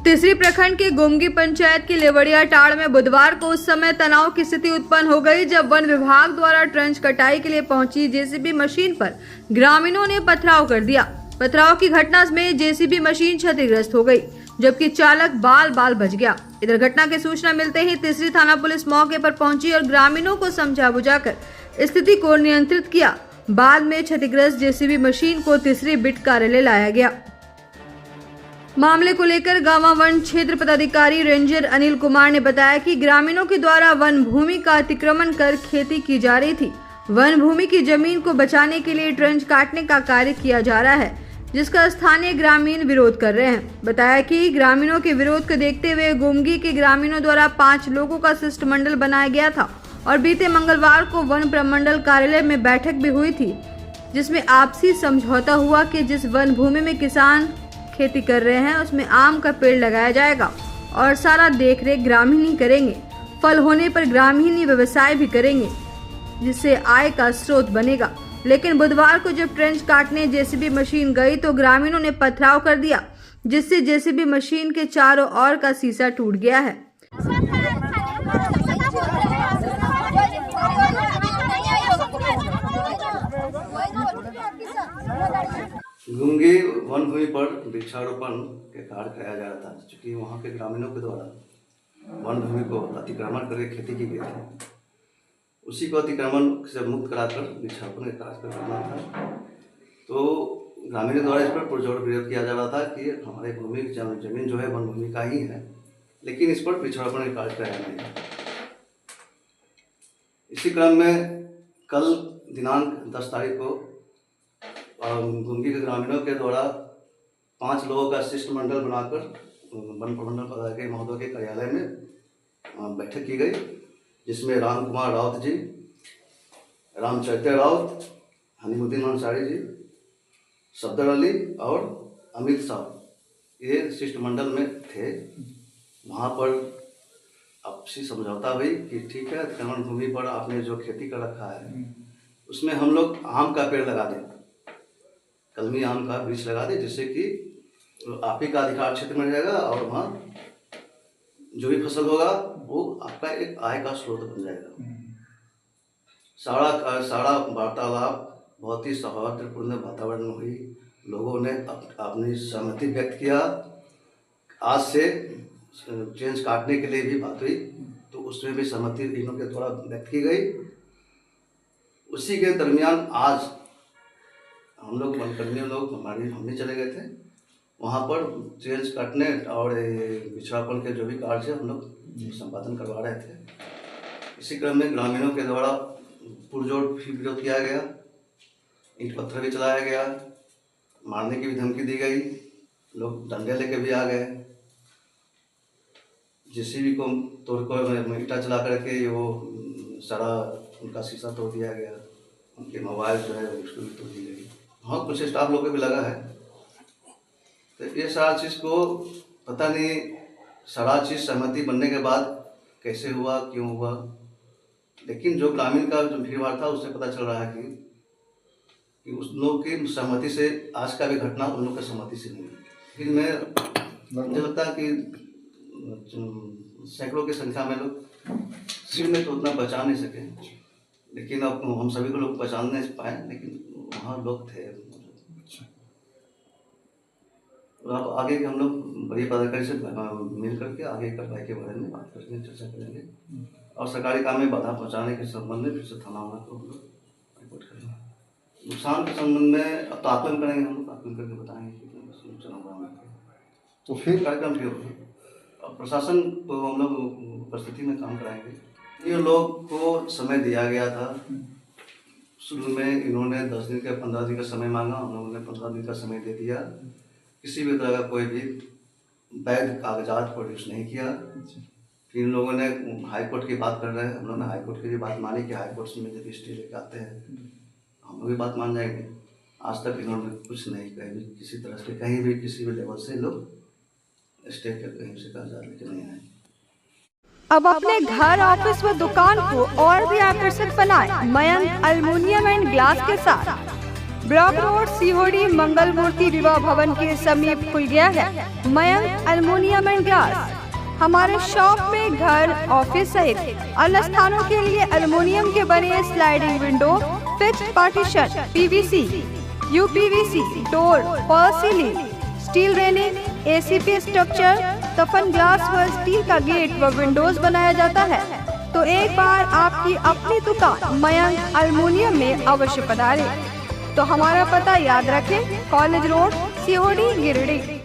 तीसरी प्रखंड के गोमगी पंचायत की लेवड़िया टाड़ में बुधवार को उस समय तनाव की स्थिति उत्पन्न हो गई जब वन विभाग द्वारा ट्रेंच कटाई के लिए पहुंची जेसीबी मशीन पर ग्रामीणों ने पथराव कर दिया। पथराव की घटना में जेसीबी मशीन क्षतिग्रस्त हो गई, जबकि चालक बाल बाल बच गया। इधर घटना की सूचना मिलते ही तीसरी थाना पुलिस मौके पर पहुंची और ग्रामीणों को समझा बुझाकर स्थिति को नियंत्रित किया। बाद में क्षतिग्रस्त जेसीबी मशीन को तीसरी बिट कार्यालय लाया गया। मामले को लेकर गावा वन क्षेत्र पदाधिकारी रेंजर अनिल कुमार ने बताया कि ग्रामीणों के द्वारा वन भूमि का अतिक्रमण कर खेती की जा रही थी। वन भूमि की जमीन को बचाने के लिए ट्रेंच काटने का कार्य किया जा रहा है, जिसका स्थानीय ग्रामीण विरोध कर रहे हैं। बताया कि ग्रामीणों के विरोध को देखते हुए गोमगी के ग्रामीणों द्वारा 5 लोगों का शिष्टमंडल बनाया गया था और बीते मंगलवार को वन प्रमंडल कार्यालय में बैठक भी हुई थी, जिसमें आपसी समझौता हुआ कि जिस वन भूमि में किसान खेती कर रहे हैं उसमें आम का पेड़ लगाया जाएगा और सारा देखरेख ग्रामीण ही करेंगे। फल होने पर ग्रामीण ही व्यवसाय भी करेंगे, जिससे आय का स्रोत बनेगा। लेकिन बुधवार को जब ट्रेंच काटने जेसीबी मशीन गई तो ग्रामीणों ने पथराव कर दिया, जिससे जेसीबी मशीन के चारों ओर का शीशा टूट गया है। गोमगी वन भूमि पर वृक्षारोपण के कार्य कराया जा रहा था, क्योंकि वहाँ के ग्रामीणों के द्वारा वन भूमि को अतिक्रमण करके खेती की गई थी। उसी को अतिक्रमण से मुक्त कराकर वृक्षारोपण के कार्य करना था। तो ग्रामीणों द्वारा इस पर पुरजोर विरोध किया जा रहा था कि हमारे भूमि जमीन जो है वन भूमि का ही है, लेकिन इस पर वृक्षारोपण के कार्य कराया नहीं है। इसी क्रम में कल दिनांक 10 तारीख को गोमगी के ग्रामीणों के द्वारा 5 लोगों का शिष्टमंडल बनाकर वन प्रबंधन पदाधिकारी महोदय के कार्यालय में बैठक की गई, जिसमें राम कुमार राउत जी, रामचरित्र राउत, हनीमुद्दीन अंसारी जी, सफदर अली और अमित साहब ये शिष्टमंडल में थे। वहाँ पर आपसी समझौता हुई कि ठीक है, अतिक्रमण भूमि पर आपने जो खेती कर रखा है उसमें हम लोग आम का पेड़ लगा दें, कलमी आम का वृक्ष लगा दे, जिससे कि आप ही का अधिकार क्षेत्र में रहेगा और वहाँ जो भी फसल होगा वो आपका एक आय का स्रोत बन जाएगा। सारा वार्तालाप बहुत ही सौहार्दपूर्ण वातावरण में हुई। लोगों ने अपनी सहमति व्यक्त किया। आज से ट्रेंच काटने के लिए भी बात हुई, तो उसमें भी सहमति इन्हों के द्वारा व्यक्त की गई। उसी के दरमियान आज हम लोग वनकर्मी लोग हमने चले गए थे वहाँ पर ट्रेंच काटने और वृक्षारोपण के जो भी कार्य है हम लोग संपादन करवा रहे थे। इसी क्रम में ग्रामीणों के द्वारा पुरजोर भी विरोध किया गया, ईंट पत्थर भी चलाया गया, मारने की भी धमकी दी गई, लोग डंडे लेके भी आ गए, जेसीबी को तोड़कर ईंटा चला करके वो सारा उनका शीशा तोड़ दिया गया, उनके मोबाइल जो है उसको भी तोड़ दी गई। हाँ, कुछ स्टाफ लोग को भी लगा है। तो ये सारा चीज़ को पता नहीं, सारा चीज़ सहमति बनने के बाद कैसे हुआ, क्यों हुआ, लेकिन जो ग्रामीण का जो भीड़ भाड़ था उससे पता चल रहा है कि उस लोग की सहमति से आज का भी घटना उन लोग की सहमति से नहीं। लेकिन मुझे लगता है कि सैकड़ों की संख्या में लोग सिर में तो उतना बचा नहीं सके, लेकिन अब हम सभी को लोग पहचान नहीं पाए, लेकिन वहाँ लोग थे। और अब आगे के हम लोग बड़ी पदाधिकारी से मिल करके आगे कार्रवाई के बारे में बात करेंगे, चर्चा करेंगे और सरकारी काम में बाधा पहुँचाने के संबंध में फिर से थाना को हम लोग रिपोर्ट करेंगे। नुकसान के संबंध में अब आकलन करेंगे, हम लोग आकलन करके बताएंगे कि नुकसान हुआ। तो फिर कार्यक्रम भी होगा और प्रशासन को हम लोग उपस्थिति में काम कराएंगे। ये लोग को समय दिया गया था। शुरू में इन्होंने 10 दिन का 15 दिन का समय मांगा, हम लोगों ने 15 दिन का समय दे दिया। किसी भी तरह का कोई भी वैध कागजात प्रोड्यूस नहीं किया। फिर इन लोगों ने हाई कोर्ट की बात कर रहे हैं, हम लोगों ने हाई कोर्ट की भी बात मानी कि हाई कोर्ट में जब स्टे लेके आते हैं हम लोग भी बात मान जाएंगे। आज तक इन्होंने कुछ नहीं, कहीं भी किसी तरह से कहीं भी किसी भी लेवल से लोग स्टे के कहीं से कागजात लेके नहीं आए। अब अपने घर, ऑफिस व दुकान को और भी आकर्षक बनाएं मयंक एल्युमिनियम एंड ग्लास के साथ। ब्लॉक रोड सीहोड़ी मंगल मूर्ति विवाह भवन के समीप खुल गया है मयंक एल्युमिनियम एंड ग्लास। हमारे शॉप में घर, ऑफिस सहित अन्य स्थानों के लिए एल्युमिनियम के बने sliding window, fixed partition, PVC, UPVC, door, fall ceiling, steel railing, ACP structure, तफन ग्लास व स्टील का गेट व विंडोज बनाया जाता है। तो एक बार आपकी अपनी दुकान मयंक एल्युमिनियम में अवश्य पधारें। तो हमारा पता याद रखें, कॉलेज रोड, सीहोड़ी, गिरिडीह।